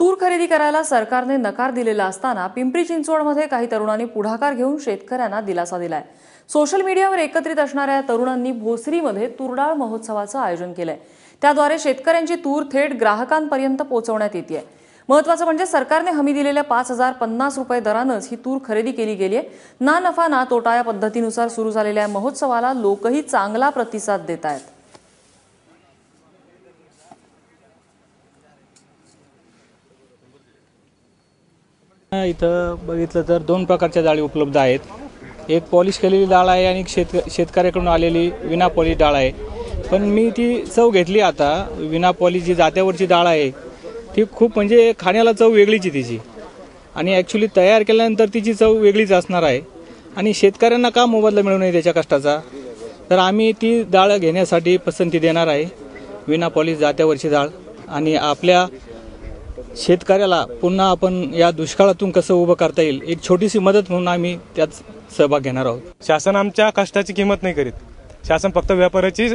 तूर खरेदी करायला सरकारने नकार दिलेला असताना पिंपरी चिंचवडमध्ये काही तरुणांनी पुढाकार घेऊन शेतकऱ्यांना दिलासा दिलाय। सोशल मीडियावर एकत्रित असणाऱ्या तरुणांनी भोसरीमध्ये तूरडाळ महोत्सवाचं आयोजन केलंय। त्याद्वारे शेतकऱ्यांची तूर थेट ग्राहकांपर्यंत पोहोचवण्यात येते। महत्त्वाचं म्हणजे सरकारने हमी दिलेल्या 5050 रुपये दरानंच ही तूर खरेदी केली गेली आहे। ना नफा ना तोटा या पद्धतीनुसार सुरू झालेल्या महोत्सवाला लोकही चांगला प्रतिसाद देत आहेत। इथं बघितलं तर दोन प्रकारच्या डाळी उपलब्ध आहेत। एक पॉलिश केलेली डाळ आहे आणि शेतकऱ्याकडून आलेली विना पॉलिश डाळ आहे। पण मी ती चव घेतली आता। विना पॉलिश जी जात्यावरची डाळ आहे ती खूप म्हणजे खाण्याला चव वेगळीच आहे तिची, आणि ॲक्च्युली तयार केल्यानंतर तिची चव वेगळीच असणार आहे। आणि शेतकऱ्यांना का मोबदला मिळू नये त्याच्या कष्टाचा, तर आम्ही ती डाळ घेण्यासाठी पसंती देणार आहे, विना पॉलिश जात्यावरची डाळ। आणि आपल्या शेतकऱ्याला पुन्हा आपण या दुष्काळातून कसं उभं करता येईल एक छोटीशी मदत म्हणून आम्ही त्यात सहभाग घेणार आहोत। शासन आमच्या कष्टाची किंमत नाही करीत। शासन फक्त व्यापाऱ्याची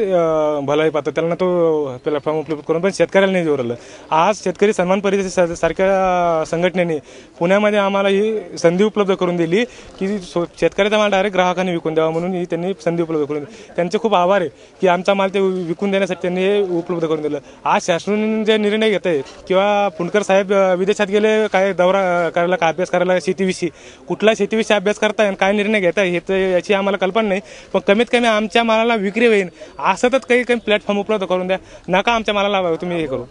भलाई पाहतं, त्याला तो प्लॅटफॉर्म उपलब्ध करून पण शेतकऱ्याला नाही जोरलं। आज शेतकरी सन्मान परिषद सारख्या संघटनेने पुण्यामध्ये आम्हाला ही संधी उपलब्ध करून दिली की शेतकऱ्याचा माल डायरेक्ट ग्राहकांनी विकून द्यावा, म्हणून ही त्यांनी संधी उपलब्ध करून दिली। त्यांचे खूप आभार आहे की आमचा माल ते विकून देण्यासाठी त्यांनी हे उपलब्ध करून दिलं। आज शासन जे निर्णय घेत आहे किंवा पुणकर साहेब विदेशात गेले काय दौरा करायला, काय अभ्यास करायला शेतीविषयी, कुठला शेतीविषयी अभ्यास करताय आणि काय निर्णय घेताय हे तर याची आम्हाला कल्पना नाही। पण कमीत कमी आमच्या मालाला विक्री होईल असं तर काही प्लॅटफॉर्म उपलब्ध करून द्या, नका आमच्या मालाला तुम्ही हे करू।